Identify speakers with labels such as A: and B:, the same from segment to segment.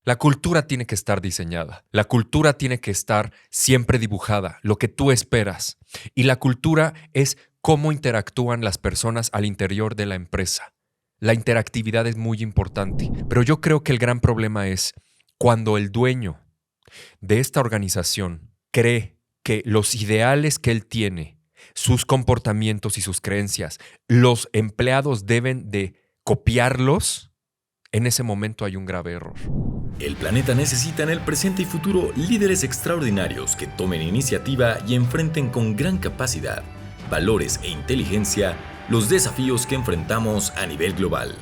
A: La cultura tiene que estar diseñada, la cultura tiene que estar siempre dibujada, lo que tú esperas. Y la cultura es cómo interactúan las personas al interior de la empresa. La interactividad es muy importante, pero yo creo que el gran problema es cuando el dueño de esta organización cree que los ideales que él tiene, sus comportamientos y sus creencias, los empleados deben de copiarlos. En ese momento hay un grave error.
B: El planeta necesita en el presente y futuro líderes extraordinarios que tomen iniciativa y enfrenten con gran capacidad, valores e inteligencia los desafíos que enfrentamos a nivel global.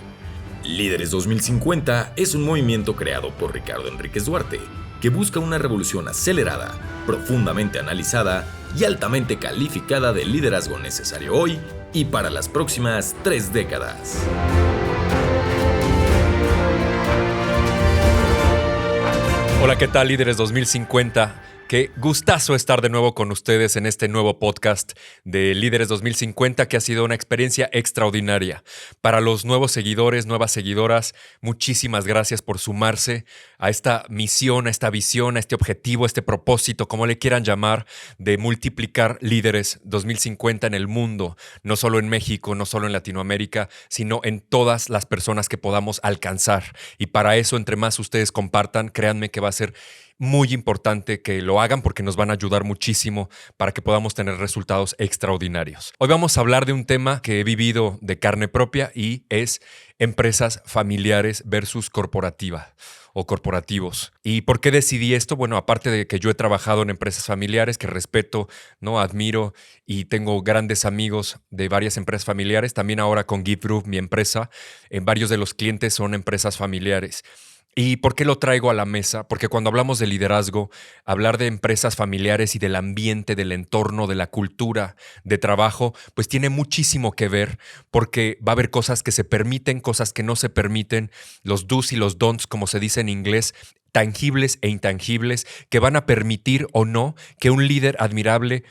B: Líderes 2050 es un movimiento creado por Ricardo Enríquez Duarte que busca una revolución acelerada, profundamente analizada y altamente calificada de liderazgo necesario hoy y para las próximas 3 décadas.
A: Hola, ¿qué tal, líderes 2050? Qué gustazo estar de nuevo con ustedes en este nuevo podcast de Líderes 2050, que ha sido una experiencia extraordinaria. Para los nuevos seguidores, nuevas seguidoras, muchísimas gracias por sumarse a esta misión, a esta visión, a este objetivo, a este propósito, como le quieran llamar, de multiplicar Líderes 2050 en el mundo, no solo en México, no solo en Latinoamérica, sino en todas las personas que podamos alcanzar. Y para eso, entre más ustedes compartan, créanme que va a ser muy importante que lo hagan porque nos van a ayudar muchísimo para que podamos tener resultados extraordinarios. Hoy vamos a hablar de un tema que he vivido de carne propia y es empresas familiares versus corporativa o corporativos. ¿Y por qué decidí esto? Bueno, aparte de que yo he trabajado en empresas familiares que respeto, ¿no? Admiro y tengo grandes amigos de varias empresas familiares, también ahora con Give Group, mi empresa, varios de los clientes son empresas familiares. ¿Y por qué lo traigo a la mesa? Porque cuando hablamos de liderazgo, hablar de empresas familiares y del ambiente, del entorno, de la cultura de trabajo, pues tiene muchísimo que ver porque va a haber cosas que se permiten, cosas que no se permiten, los do's y los don'ts, como se dice en inglés, tangibles e intangibles, que van a permitir o no que un líder admirable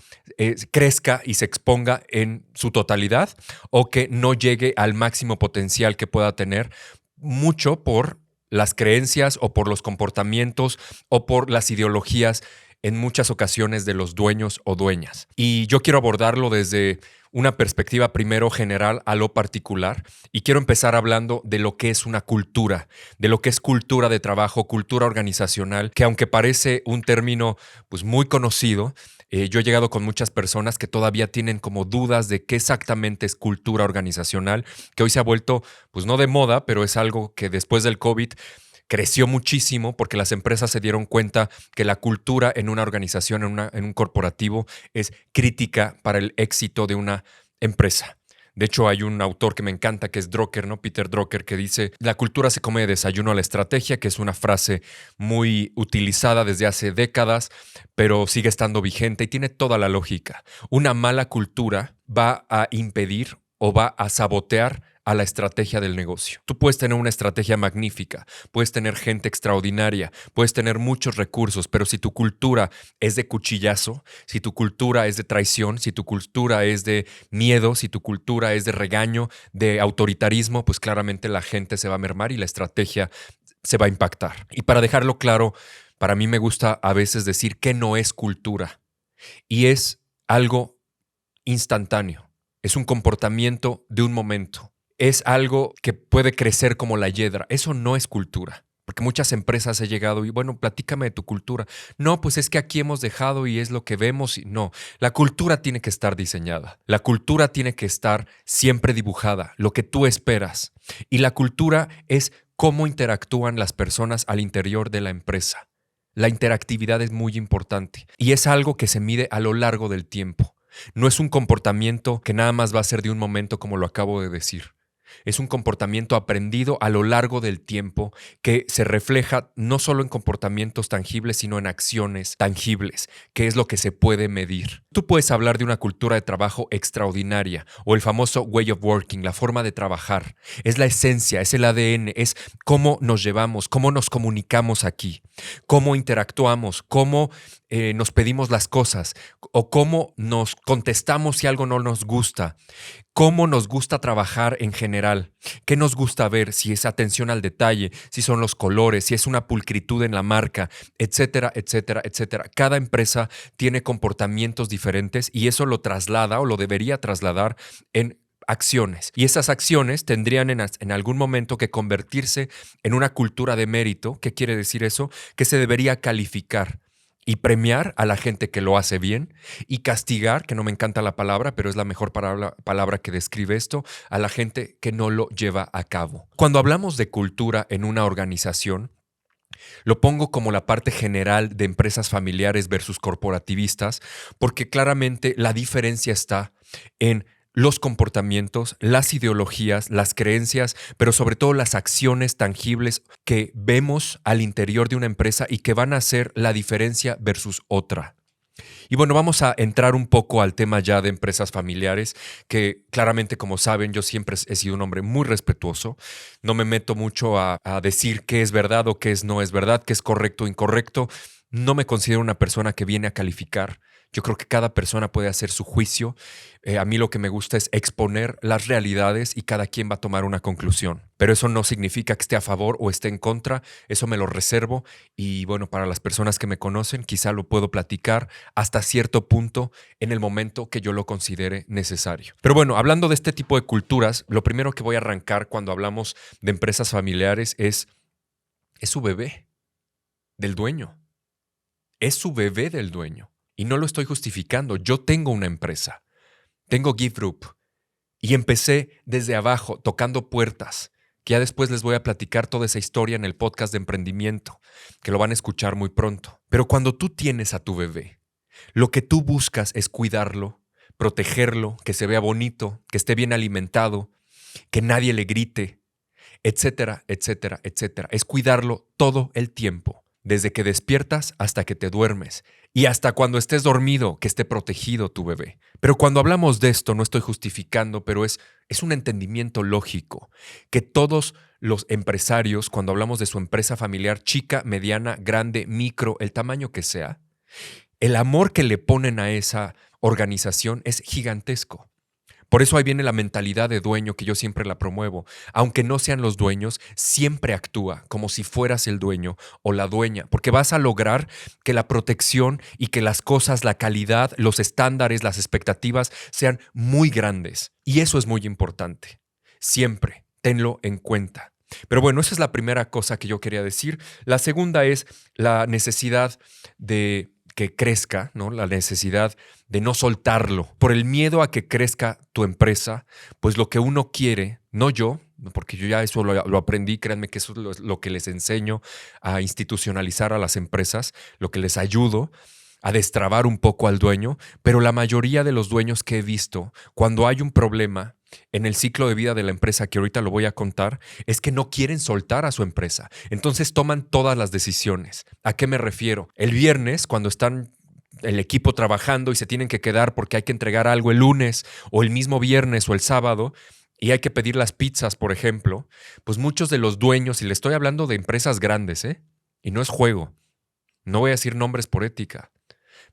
A: crezca y se exponga en su totalidad o que no llegue al máximo potencial que pueda tener, mucho por las creencias o por los comportamientos o por las ideologías en muchas ocasiones de los dueños o dueñas. Y yo quiero abordarlo desde una perspectiva primero general a lo particular y quiero empezar hablando de lo que es una cultura, de lo que es cultura de trabajo, cultura organizacional, que aunque parece un término pues muy conocido, yo he llegado con muchas personas que todavía tienen como dudas de qué exactamente es cultura organizacional, que hoy se ha vuelto pues no de moda, pero es algo que después del COVID creció muchísimo porque las empresas se dieron cuenta que la cultura en una organización, en un corporativo, es crítica para el éxito de una empresa. De hecho, hay un autor que me encanta, que es Drucker, ¿no? Peter Drucker, que dice: la cultura se come de desayuno a la estrategia, que es una frase muy utilizada desde hace décadas, pero sigue estando vigente y tiene toda la lógica. Una mala cultura va a impedir o va a sabotear a la estrategia del negocio. Tú puedes tener una estrategia magnífica, puedes tener gente extraordinaria, puedes tener muchos recursos, pero si tu cultura es de cuchillazo, si tu cultura es de traición, si tu cultura es de miedo, si tu cultura es de regaño, de autoritarismo, pues claramente la gente se va a mermar y la estrategia se va a impactar. Y para dejarlo claro, para mí me gusta a veces decir que no es cultura y es algo instantáneo, es un comportamiento de un momento. Es algo que puede crecer como la hiedra. Eso no es cultura. Porque muchas empresas he llegado y, bueno, platícame de tu cultura. No, pues es que aquí hemos dejado y es lo que vemos. No, la cultura tiene que estar diseñada. La cultura tiene que estar siempre dibujada, lo que tú esperas. Y la cultura es cómo interactúan las personas al interior de la empresa. La interactividad es muy importante y es algo que se mide a lo largo del tiempo. No es un comportamiento que nada más va a ser de un momento, como lo acabo de decir. Es un comportamiento aprendido a lo largo del tiempo que se refleja no solo en comportamientos tangibles, sino en acciones tangibles, que es lo que se puede medir. Tú puedes hablar de una cultura de trabajo extraordinaria o el famoso way of working, la forma de trabajar. Es la esencia, es el ADN, es cómo nos llevamos, cómo nos comunicamos aquí, cómo interactuamos, cómo nos pedimos las cosas o cómo nos contestamos si algo no nos gusta, cómo nos gusta trabajar en general general. ¿Qué nos gusta ver? Si es atención al detalle, si son los colores, si es una pulcritud en la marca, etcétera, etcétera, etcétera. Cada empresa tiene comportamientos diferentes y eso lo traslada o lo debería trasladar en acciones. Y esas acciones tendrían en algún momento que convertirse en una cultura de mérito. ¿Qué quiere decir eso? Que se debería calificar y premiar a la gente que lo hace bien y castigar, que no me encanta la palabra, pero es la mejor palabra que describe esto, a la gente que no lo lleva a cabo. Cuando hablamos de cultura en una organización, lo pongo como la parte general de empresas familiares versus corporativistas, porque claramente la diferencia está en los comportamientos, las ideologías, las creencias, pero sobre todo las acciones tangibles que vemos al interior de una empresa y que van a hacer la diferencia versus otra. Y bueno, vamos a entrar un poco al tema ya de empresas familiares, que claramente, como saben, yo siempre he sido un hombre muy respetuoso. No me meto mucho a decir qué es verdad o qué no es verdad, qué es correcto o incorrecto. No me considero una persona que viene a calificar. Yo creo que cada persona puede hacer su juicio. A mí lo que me gusta es exponer las realidades y cada quien va a tomar una conclusión. Pero eso no significa que esté a favor o esté en contra. Eso me lo reservo. Y bueno, para las personas que me conocen, quizá lo puedo platicar hasta cierto punto en el momento que yo lo considere necesario. Pero bueno, hablando de este tipo de culturas, lo primero que voy a arrancar cuando hablamos de empresas familiares es su bebé del dueño. Es su bebé del dueño. Y no lo estoy justificando. Yo tengo una empresa. Tengo Give Group. Y empecé desde abajo, tocando puertas. Que ya después les voy a platicar toda esa historia en el podcast de emprendimiento, que lo van a escuchar muy pronto. Pero cuando tú tienes a tu bebé, lo que tú buscas es cuidarlo, protegerlo, que se vea bonito, que esté bien alimentado, que nadie le grite, etcétera, etcétera, etcétera. Es cuidarlo todo el tiempo. Desde que despiertas hasta que te duermes y hasta cuando estés dormido, que esté protegido tu bebé. Pero cuando hablamos de esto, no estoy justificando, pero es un entendimiento lógico que todos los empresarios, cuando hablamos de su empresa familiar, chica, mediana, grande, micro, el tamaño que sea, el amor que le ponen a esa organización es gigantesco. Por eso ahí viene la mentalidad de dueño que yo siempre la promuevo. Aunque no sean los dueños, siempre actúa como si fueras el dueño o la dueña, porque vas a lograr que la protección y que las cosas, la calidad, los estándares, las expectativas sean muy grandes. Y eso es muy importante. Siempre, tenlo en cuenta. Pero bueno, esa es la primera cosa que yo quería decir. La segunda es la necesidad de que crezca, ¿no? La necesidad de no soltarlo. Por el miedo a que crezca tu empresa, pues lo que uno quiere, no yo, porque yo ya eso lo aprendí, créanme que eso es lo que les enseño a institucionalizar a las empresas, lo que les ayudo a destrabar un poco al dueño, pero la mayoría de los dueños que he visto, cuando hay un problema en el ciclo de vida de la empresa, que ahorita lo voy a contar, es que no quieren soltar a su empresa. Entonces toman todas las decisiones. ¿A qué me refiero? El viernes, cuando están el equipo trabajando y se tienen que quedar porque hay que entregar algo el lunes o el mismo viernes o el sábado, y hay que pedir las pizzas, por ejemplo, pues muchos de los dueños, y le estoy hablando de empresas grandes, y no es juego, no voy a decir nombres por ética,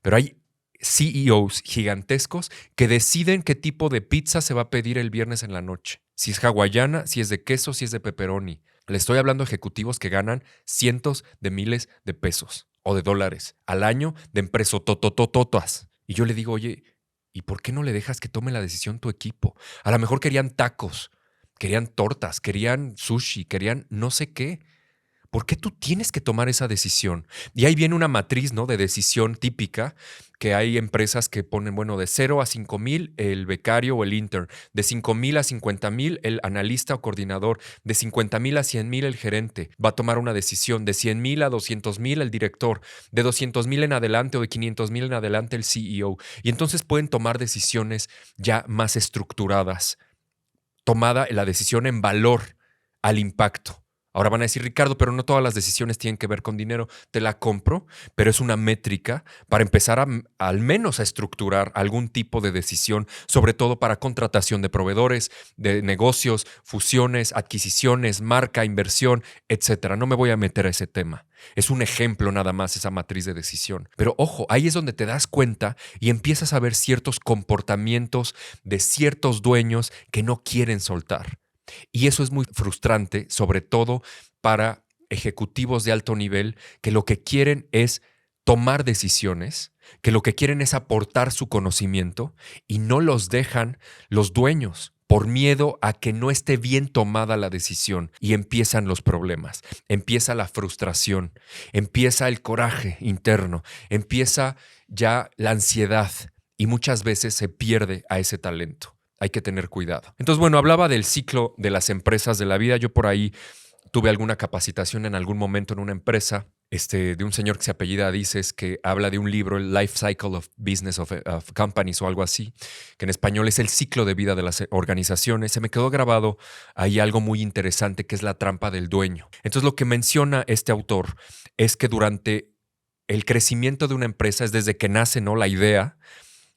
A: pero hay CEOs gigantescos que deciden qué tipo de pizza se va a pedir el viernes en la noche. Si es hawaiana, si es de queso, si es de pepperoni. Le estoy hablando de ejecutivos que ganan cientos de miles de pesos o de dólares al año de empresas tototototas. Y yo le digo, oye, ¿y por qué no le dejas que tome la decisión tu equipo? A lo mejor querían tacos, querían tortas, querían sushi, querían no sé qué. ¿Por qué tú tienes que tomar esa decisión? Y ahí viene una matriz, ¿no?, de decisión típica, que hay empresas que ponen, bueno, de 0 a 5,000 el becario o el intern, de 5,000 a 50,000 el analista o coordinador, de 50,000 a 100,000 el gerente va a tomar una decisión, de 100,000 a 200,000 el director, de 200,000 en adelante o de 500,000 en adelante el CEO. Y entonces pueden tomar decisiones ya más estructuradas, tomada la decisión en valor al impacto. Ahora van a decir, Ricardo, pero no todas las decisiones tienen que ver con dinero. Te la compro, pero es una métrica para empezar al menos a estructurar algún tipo de decisión, sobre todo para contratación de proveedores, de negocios, fusiones, adquisiciones, marca, inversión, etcétera. No me voy a meter a ese tema. Es un ejemplo nada más esa matriz de decisión. Pero ojo, ahí es donde te das cuenta y empiezas a ver ciertos comportamientos de ciertos dueños que no quieren soltar. Y eso es muy frustrante, sobre todo para ejecutivos de alto nivel que lo que quieren es tomar decisiones, que lo que quieren es aportar su conocimiento y no los dejan los dueños por miedo a que no esté bien tomada la decisión, y empiezan los problemas, empieza la frustración, empieza el coraje interno, empieza ya la ansiedad y muchas veces se pierde a ese talento. Hay que tener cuidado. Entonces, bueno, hablaba del ciclo de las empresas de la vida. Yo por ahí tuve alguna capacitación en algún momento en una empresa de un señor que se apellida Dices, que habla de un libro, el Life Cycle of Business of Companies o algo así, que en español es el ciclo de vida de las organizaciones. Se me quedó grabado ahí algo muy interesante, que es la trampa del dueño. Entonces, lo que menciona este autor es que durante el crecimiento de una empresa, es desde que nace, ¿no?, la idea,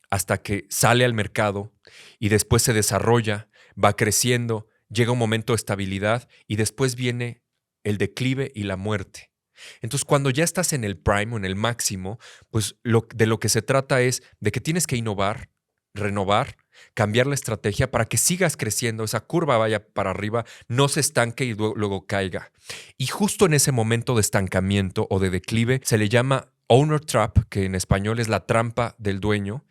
A: hasta que sale al mercado y después se desarrolla, va creciendo, llega un momento de estabilidad y después viene el declive y la muerte. Entonces, cuando ya estás en el prime o en el máximo, pues de lo que se trata es de que tienes que innovar, renovar, cambiar la estrategia para que sigas creciendo, esa curva vaya para arriba, no se estanque y luego caiga. Y justo en ese momento de estancamiento o de declive se le llama owner trap, que en español es la trampa del dueño,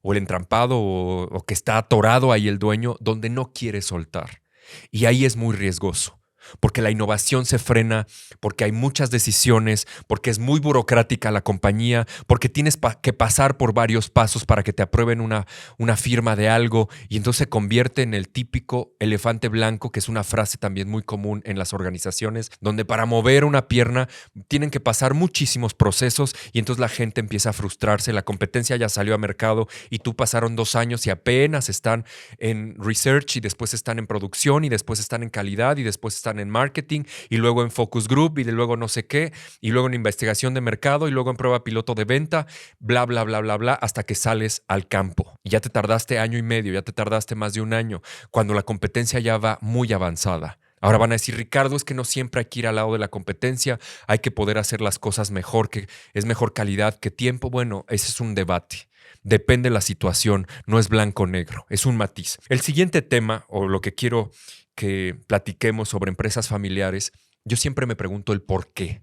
A: o el entrampado, o que está atorado ahí el dueño, donde no quiere soltar. Y ahí es muy riesgoso, porque la innovación se frena, porque hay muchas decisiones, porque es muy burocrática la compañía, porque tienes que pasar por varios pasos para que te aprueben una firma de algo, y entonces se convierte en el típico elefante blanco, que es una frase también muy común en las organizaciones, donde para mover una pierna tienen que pasar muchísimos procesos y entonces la gente empieza a frustrarse, la competencia ya salió a mercado y tú pasaron 2 años y apenas están en research y después están en producción y después están en calidad y después están en marketing y luego en focus group y luego no sé qué y luego en investigación de mercado y luego en prueba piloto de venta, bla, bla, bla, bla, bla, hasta que sales al campo. Y ya te tardaste año y medio, ya te tardaste más de un año, cuando la competencia ya va muy avanzada. Ahora van a decir, Ricardo, es que no siempre hay que ir al lado de la competencia, hay que poder hacer las cosas mejor, que es mejor calidad que tiempo. Bueno, ese es un debate. Depende de la situación, no es blanco-negro, es un matiz. El siguiente tema, o lo que quiero que platiquemos sobre empresas familiares, yo siempre me pregunto el por qué.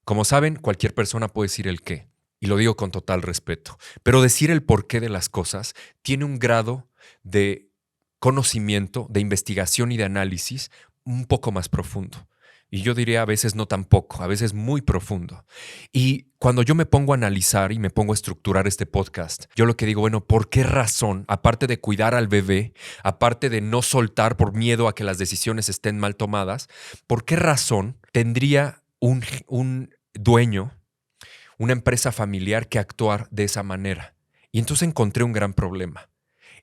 A: Como saben, cualquier persona puede decir el qué, y lo digo con total respeto, pero decir el porqué de las cosas tiene un grado de conocimiento, de investigación y de análisis un poco más profundo. Y yo diría a veces no tan poco, a veces muy profundo. Y cuando yo me pongo a analizar y me pongo a estructurar este podcast, yo lo que digo, bueno, ¿por qué razón, aparte de cuidar al bebé, aparte de no soltar por miedo a que las decisiones estén mal tomadas, por qué razón tendría un dueño, una empresa familiar, que actuar de esa manera? Y entonces encontré un gran problema.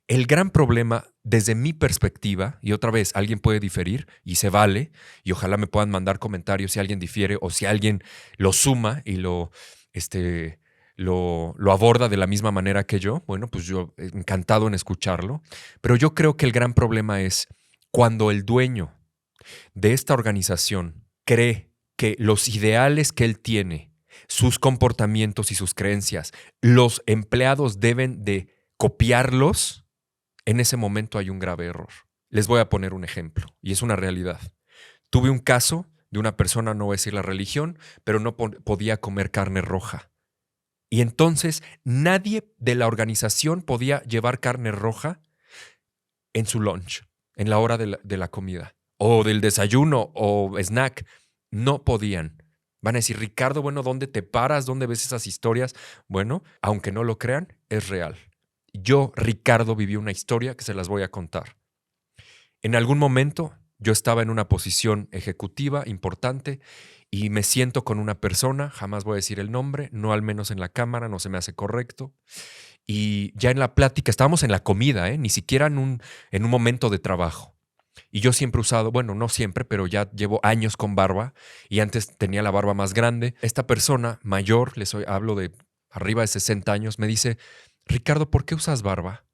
A: El gran problema, desde mi perspectiva, y otra vez, alguien puede diferir y se vale, y ojalá me puedan mandar comentarios si alguien difiere o si alguien lo suma y lo aborda de la misma manera que yo. Bueno, pues yo encantado en escucharlo. Pero yo creo que el gran problema es cuando el dueño de esta organización cree que los ideales que él tiene, sus comportamientos y sus creencias, los empleados deben de copiarlos. En ese momento hay un grave error. Les voy a poner un ejemplo, y es una realidad. Tuve un caso de una persona, no voy a decir la religión, pero no podía comer carne roja. Y entonces nadie de la organización podía llevar carne roja en su lunch, en la hora de la comida, o del desayuno o snack. No podían. Van a decir, Ricardo, bueno, ¿dónde te paras? ¿Dónde ves esas historias? Bueno, aunque no lo crean, es real. Yo, Ricardo, viví una historia que se las voy a contar. En algún momento yo estaba en una posición ejecutiva importante y me siento con una persona, jamás voy a decir el nombre, no al menos en la cámara, no se me hace correcto. Y ya en la plática, estábamos en la comida, ni siquiera en un momento de trabajo. Y yo siempre he usado, bueno, no siempre, pero ya llevo años con barba y antes tenía la barba más grande. Esta persona mayor, hablo de arriba de 60 años, me dice, Ricardo, ¿por qué usas barba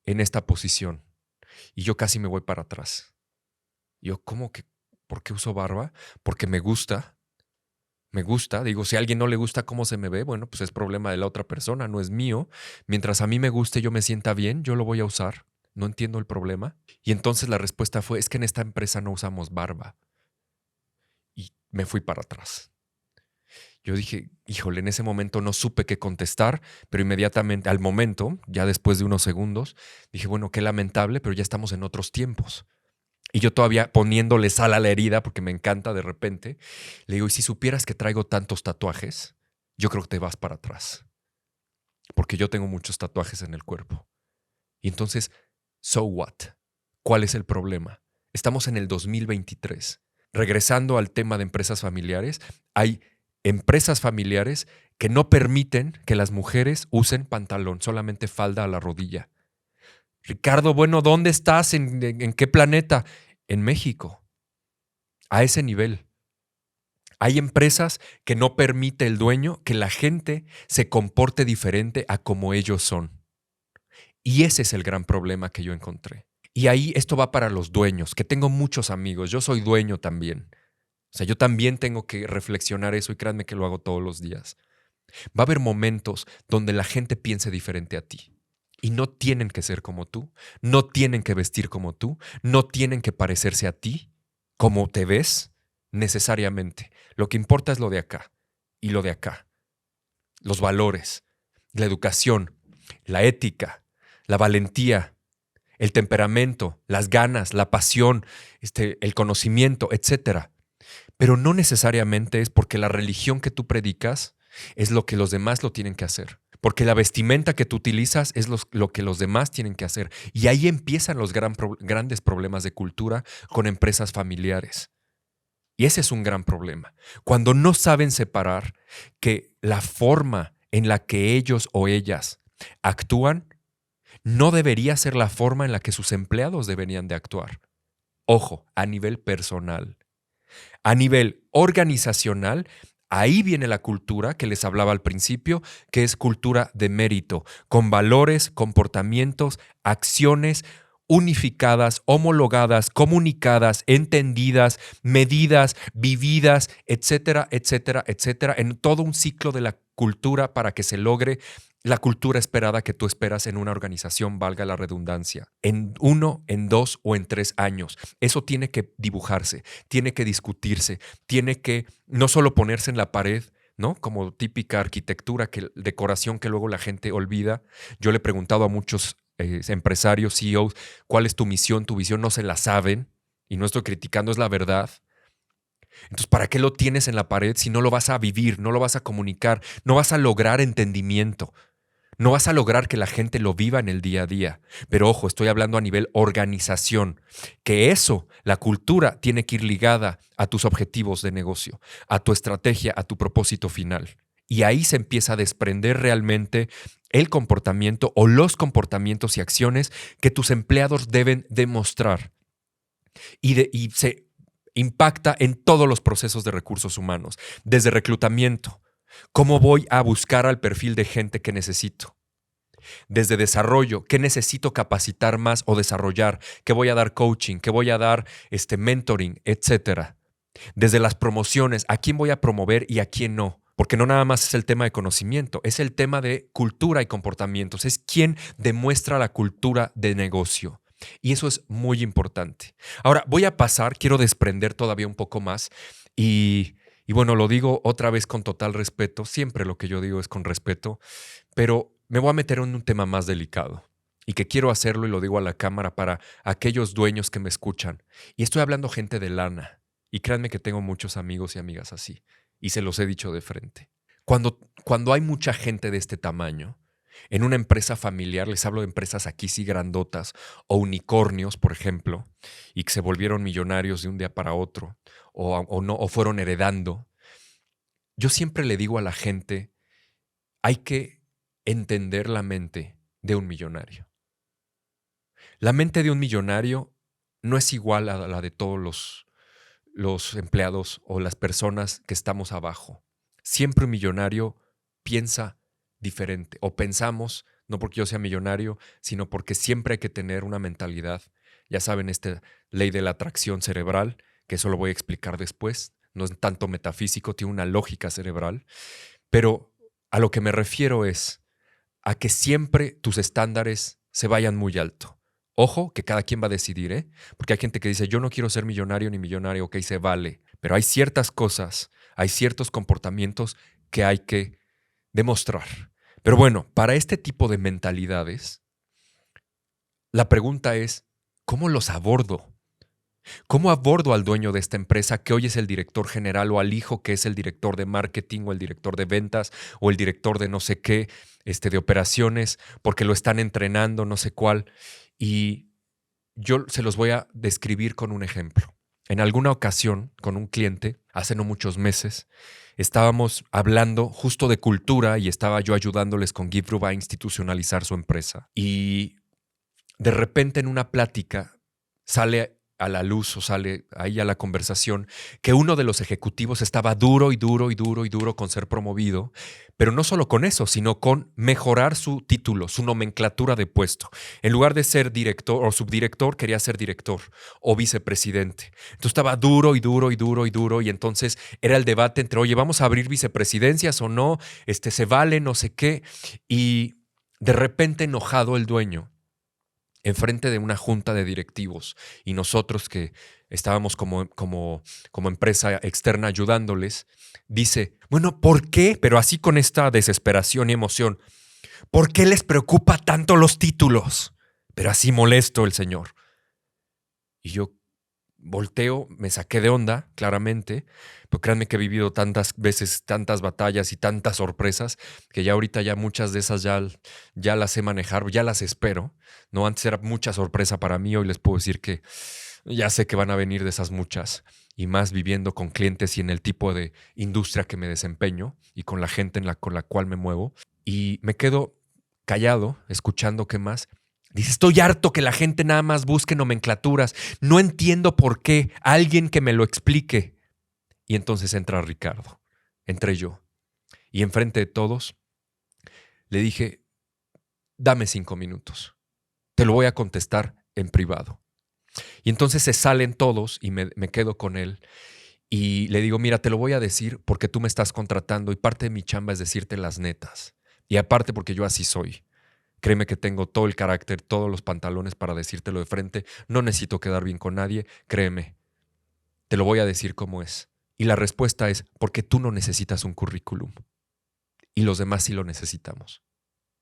A: en esta posición? Y yo casi me voy para atrás. Yo, ¿cómo que? ¿Por qué uso barba? Porque me gusta. Me gusta. Digo, si a alguien no le gusta cómo se me ve, bueno, pues es problema de la otra persona, no es mío. Mientras a mí me guste, yo me sienta bien, yo lo voy a usar. no entiendo el problema. Y entonces la respuesta fue, es que en esta empresa no usamos barba. Y me fui para atrás. Yo dije, híjole, en ese momento no supe qué contestar, pero inmediatamente, al momento, ya después de unos segundos, dije, bueno, qué lamentable, pero ya estamos en otros tiempos. Y yo todavía poniéndole sal a la herida, porque me encanta de repente, le digo, y si supieras que traigo tantos tatuajes, yo creo que te vas para atrás. Porque yo tengo muchos tatuajes en el cuerpo. Y entonces, so what? ¿Cuál es el problema? Estamos en el 2023. Regresando al tema de empresas familiares, hay empresas familiares que no permiten que las mujeres usen pantalón, solamente falda a la rodilla. Ricardo, bueno, ¿dónde estás? ¿En qué planeta? En México. A ese nivel. Hay empresas que no permite el dueño que la gente se comporte diferente a como ellos son. Y ese es el gran problema que yo encontré. Y ahí esto va para los dueños, que tengo muchos amigos. Yo soy dueño también. O sea, yo también tengo que reflexionar eso y créanme que lo hago todos los días. Va a haber momentos donde la gente piense diferente a ti. Y no tienen que ser como tú, no tienen que vestir como tú, no tienen que parecerse a ti, como te ves, necesariamente. Lo que importa es lo de acá y lo de acá. Los valores, la educación, la ética, la valentía, el temperamento, las ganas, la pasión, el conocimiento, etcétera. Pero no necesariamente es porque la religión que tú predicas es lo que los demás lo tienen que hacer. Porque la vestimenta que tú utilizas es lo que los demás tienen que hacer. Y ahí empiezan los grandes problemas de cultura con empresas familiares. Y ese es un gran problema. Cuando no saben separar que la forma en la que ellos o ellas actúan no debería ser la forma en la que sus empleados deberían de actuar. Ojo, a nivel personal. A nivel organizacional, ahí viene la cultura que les hablaba al principio, que es cultura de mérito, con valores, comportamientos, acciones unificadas, homologadas, comunicadas, entendidas, medidas, vividas, etcétera, etcétera, etcétera, en todo un ciclo de la cultura para que se logre la cultura esperada que tú esperas en una organización, valga la redundancia, en 1, en 2 o en 3 años. Eso tiene que dibujarse, tiene que discutirse, tiene que no solo ponerse en la pared, ¿no? Como típica arquitectura, decoración que luego la gente olvida. Yo le he preguntado a muchos empresarios, CEOs, ¿cuál es tu misión? Tu visión no se la saben y no estoy criticando, es la verdad. Entonces, ¿para qué lo tienes en la pared si no lo vas a vivir, no lo vas a comunicar, no vas a lograr entendimiento? No vas a lograr que la gente lo viva en el día a día. Pero ojo, estoy hablando a nivel organización, que eso, la cultura, tiene que ir ligada a tus objetivos de negocio, a tu estrategia, a tu propósito final. Y ahí se empieza a desprender realmente el comportamiento o los comportamientos y acciones que tus empleados deben demostrar. Y se impacta en todos los procesos de recursos humanos, desde reclutamiento. ¿Cómo voy a buscar al perfil de gente que necesito? Desde desarrollo, ¿qué necesito capacitar más o desarrollar? ¿Qué voy a dar coaching? ¿Qué voy a dar mentoring? Etcétera. Desde las promociones, ¿a quién voy a promover y a quién no? Porque no nada más es el tema de conocimiento, es el tema de cultura y comportamientos. Es quién demuestra la cultura de negocio. Y eso es muy importante. Ahora, quiero desprender todavía un poco más y bueno, lo digo otra vez con total respeto. Siempre lo que yo digo es con respeto, pero me voy a meter en un tema más delicado y que quiero hacerlo y lo digo a la cámara para aquellos dueños que me escuchan. Y estoy hablando gente de lana. Y créanme que tengo muchos amigos y amigas así. Y se los he dicho de frente. Cuando hay mucha gente de este tamaño, en una empresa familiar, les hablo de empresas aquí sí grandotas o unicornios, por ejemplo, y que se volvieron millonarios de un día para otro o fueron heredando. Yo siempre le digo a la gente, hay que entender la mente de un millonario. La mente de un millonario no es igual a la de todos los empleados o las personas que estamos abajo. Siempre un millonario piensa diferente o pensamos, no porque yo sea millonario, sino porque siempre hay que tener una mentalidad. Ya saben, esta ley de la atracción cerebral, que eso lo voy a explicar después, no es tanto metafísico, tiene una lógica cerebral, pero a lo que me refiero es a que siempre tus estándares se vayan muy alto. Ojo, que cada quien va a decidir, ¿eh? Porque hay gente que dice, yo no quiero ser millonario ni millonario, ok, se vale. Pero hay ciertas cosas, hay ciertos comportamientos que hay que demostrar. Pero bueno, para este tipo de mentalidades, la pregunta es, ¿cómo los abordo? ¿Cómo abordo al dueño de esta empresa que hoy es el director general o al hijo que es el director de marketing o el director de ventas o el director de no sé qué, de operaciones, porque lo están entrenando, no sé cuál? Y yo se los voy a describir con un ejemplo. En alguna ocasión, con un cliente, hace no muchos meses, estábamos hablando justo de cultura y estaba yo ayudándoles con GiveRub a institucionalizar su empresa. Y de repente en una plática sale a la luz o sale ahí a la conversación que uno de los ejecutivos estaba duro y duro y duro y duro con ser promovido, pero no solo con eso, sino con mejorar su título, su nomenclatura de puesto. En lugar de ser director o subdirector, quería ser director o vicepresidente. Entonces estaba duro y duro y duro y duro y entonces era el debate entre, oye, ¿vamos a abrir vicepresidencias o no? ¿Se vale? No sé qué. Y de repente enojado el dueño, enfrente de una junta de directivos y nosotros que estábamos como empresa externa ayudándoles, dice, bueno, ¿por qué? Pero así con esta desesperación y emoción, ¿por qué les preocupa tanto los títulos? Pero así molesto el señor. Y yo volteo, me saqué de onda, claramente, pero créanme que he vivido tantas veces, tantas batallas y tantas sorpresas, que ya ahorita ya muchas de esas ya las sé manejar, ya las espero, ¿no? Antes era mucha sorpresa para mí, hoy les puedo decir que ya sé que van a venir de esas muchas, y más viviendo con clientes y en el tipo de industria que me desempeño y con la gente con la cual me muevo, y me quedo callado, escuchando qué más. Dice, estoy harto que la gente nada más busque nomenclaturas. No entiendo por qué. Alguien que me lo explique. Y entonces entra Ricardo. Entré yo. Y enfrente de todos le dije, dame 5 minutos. Te lo voy a contestar en privado. Y entonces se salen todos y me quedo con él. Y le digo, mira, te lo voy a decir porque tú me estás contratando y parte de mi chamba es decirte las netas. Y aparte porque yo así soy. Créeme que tengo todo el carácter, todos los pantalones para decírtelo de frente. No necesito quedar bien con nadie. Créeme, te lo voy a decir como es. Y la respuesta es porque tú no necesitas un currículum. Y los demás sí lo necesitamos.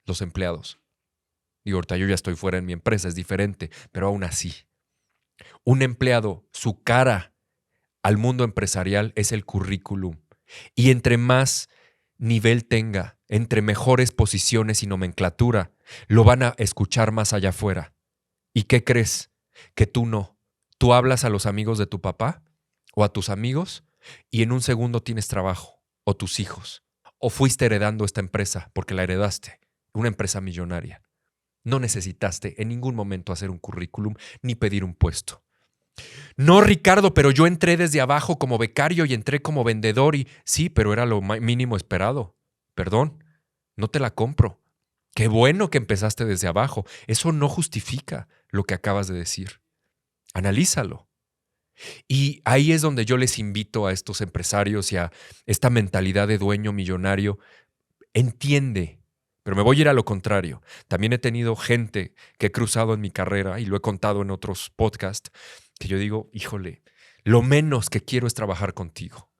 A: Los empleados. Y ahorita yo ya estoy fuera en mi empresa, es diferente, pero aún así. Un empleado, su cara al mundo empresarial es el currículum. Y entre más nivel tenga, entre mejores posiciones y nomenclatura, lo van a escuchar más allá afuera. ¿Y qué crees? Que tú no. Tú hablas a los amigos de tu papá o a tus amigos y en un segundo tienes trabajo, o tus hijos, o fuiste heredando esta empresa porque la heredaste, una empresa millonaria. No necesitaste en ningún momento hacer un currículum ni pedir un puesto. No, Ricardo, pero yo entré desde abajo como becario y entré como vendedor y sí, pero era lo mínimo esperado. Perdón, no te la compro. Qué bueno que empezaste desde abajo. Eso no justifica lo que acabas de decir. Analízalo. Y ahí es donde yo les invito a estos empresarios y a esta mentalidad de dueño millonario. Entiende, pero me voy a ir a lo contrario. También he tenido gente que he cruzado en mi carrera y lo he contado en otros podcasts, que yo digo, híjole, lo menos que quiero es trabajar contigo,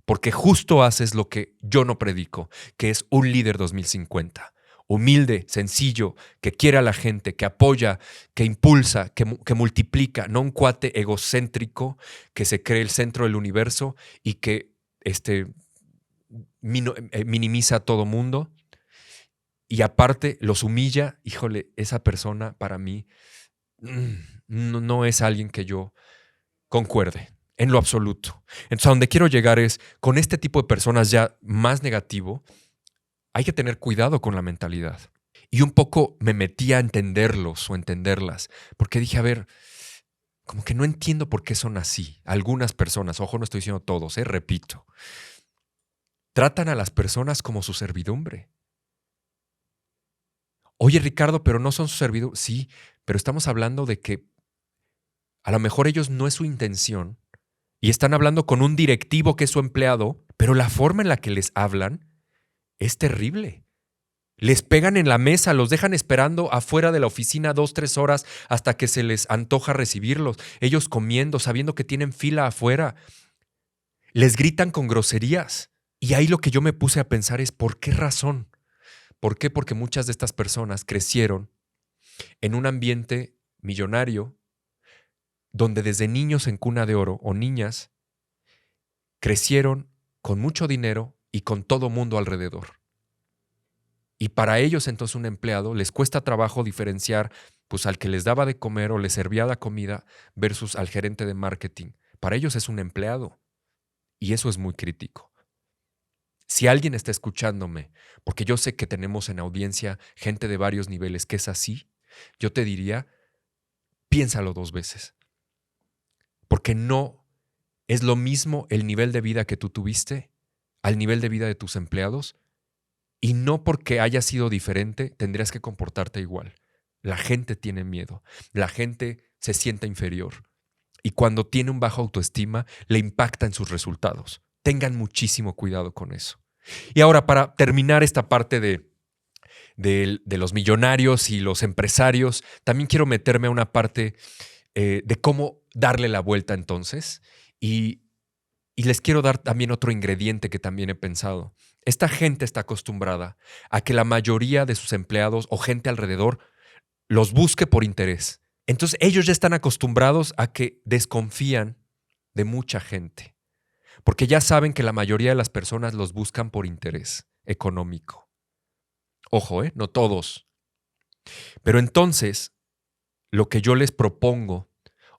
A: porque justo haces lo que yo no predico, que es un líder 2050. Humilde, sencillo, que quiere a la gente, que apoya, que impulsa, que multiplica, no un cuate egocéntrico que se cree el centro del universo y que minimiza a todo mundo y aparte los humilla. Híjole, esa persona para mí no es alguien que yo concuerde en lo absoluto. Entonces, a donde quiero llegar es, con este tipo de personas ya más negativo, hay que tener cuidado con la mentalidad. Y un poco me metí a entenderlos o entenderlas, porque dije, a ver, como que no entiendo por qué son así. Algunas personas, ojo, no estoy diciendo todos, repito, tratan a las personas como su servidumbre. Oye, Ricardo, pero no son su servidumbre. Sí, pero estamos hablando de que a lo mejor ellos no es su intención y están hablando con un directivo que es su empleado, pero la forma en la que les hablan es terrible. Les pegan en la mesa, los dejan esperando afuera de la oficina 2, 3 horas hasta que se les antoja recibirlos. Ellos comiendo, sabiendo que tienen fila afuera. Les gritan con groserías. Y ahí lo que yo me puse a pensar es, ¿por qué razón? ¿Por qué? Porque muchas de estas personas crecieron en un ambiente millonario donde desde niños en cuna de oro o niñas crecieron con mucho dinero y con todo mundo alrededor. Y para ellos entonces un empleado les cuesta trabajo diferenciar pues al que les daba de comer o les servía la comida versus al gerente de marketing. Para ellos es un empleado y eso es muy crítico. Si alguien está escuchándome, porque yo sé que tenemos en audiencia gente de varios niveles que es así, yo te diría, piénsalo 2 veces. Porque no es lo mismo el nivel de vida que tú tuviste al nivel de vida de tus empleados. Y no porque haya sido diferente tendrías que comportarte igual. La gente tiene miedo, la gente se siente inferior y cuando tiene un bajo autoestima le impacta en sus resultados. Tengan muchísimo cuidado con eso. Y ahora, para terminar esta parte de los millonarios y los empresarios, también quiero meterme a una parte de cómo darle la vuelta entonces y les quiero dar también otro ingrediente que también he pensado. Esta gente está acostumbrada a que la mayoría de sus empleados o gente alrededor los busque por interés. Entonces ellos ya están acostumbrados a que desconfían de mucha gente, porque ya saben que la mayoría de las personas los buscan por interés económico. Ojo, no todos. Pero entonces, lo que yo les propongo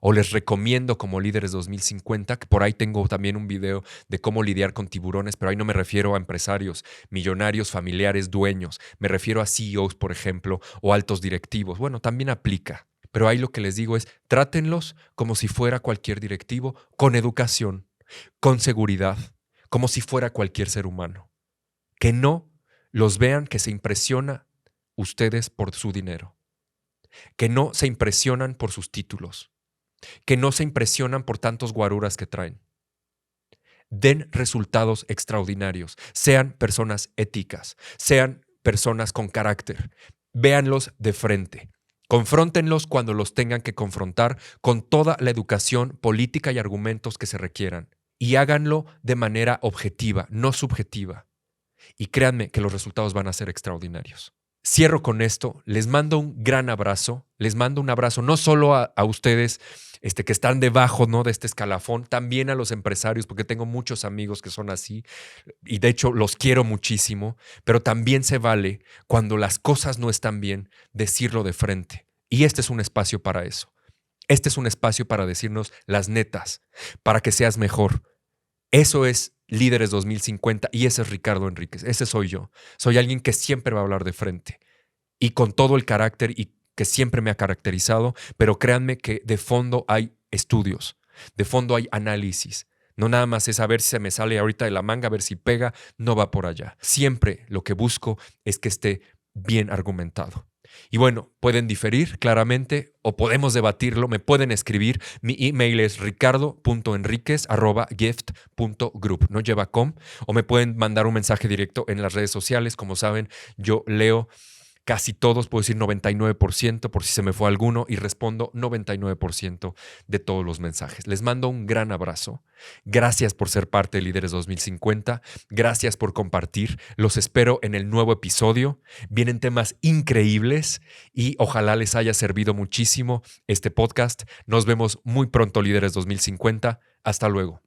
A: o les recomiendo como líderes 2050, que por ahí tengo también un video de cómo lidiar con tiburones, pero ahí no me refiero a empresarios, millonarios, familiares, dueños. Me refiero a CEOs, por ejemplo, o altos directivos. Bueno, también aplica. Pero ahí lo que les digo es, trátenlos como si fuera cualquier directivo, con educación, con seguridad, como si fuera cualquier ser humano. Que no los vean que se impresiona ustedes por su dinero. Que no se impresionan por sus títulos. Que no se impresionan por tantos guaruras que traen. Den resultados extraordinarios. Sean personas éticas. Sean personas con carácter. Véanlos de frente. Confróntenlos cuando los tengan que confrontar con toda la educación política y argumentos que se requieran. Y háganlo de manera objetiva, no subjetiva. Y créanme que los resultados van a ser extraordinarios. Cierro con esto. Les mando un gran abrazo. Les mando un abrazo no solo a ustedes que están debajo, ¿no?, de este escalafón, también a los empresarios, porque tengo muchos amigos que son así y de hecho los quiero muchísimo, pero también se vale cuando las cosas no están bien decirlo de frente. Y este es un espacio para eso. Este es un espacio para decirnos las netas, para que seas mejor. Eso es Líderes 2050 y ese es Ricardo Enríquez. Ese soy yo. Soy alguien que siempre va a hablar de frente y con todo el carácter y que siempre me ha caracterizado, pero créanme que de fondo hay estudios, de fondo hay análisis. No nada más es a ver si se me sale ahorita de la manga, a ver si pega, no va por allá. Siempre lo que busco es que esté bien argumentado. Y bueno, pueden diferir claramente o podemos debatirlo, me pueden escribir. Mi email es ricardo.enriquez@gift.group, no lleva com, o me pueden mandar un mensaje directo en las redes sociales. Como saben, yo leo casi todos, puedo decir 99%, por si se me fue alguno, y respondo 99% de todos los mensajes. Les mando un gran abrazo. Gracias por ser parte de Líderes 2050. Gracias por compartir. Los espero en el nuevo episodio. Vienen temas increíbles y ojalá les haya servido muchísimo este podcast. Nos vemos muy pronto, Líderes 2050. Hasta luego.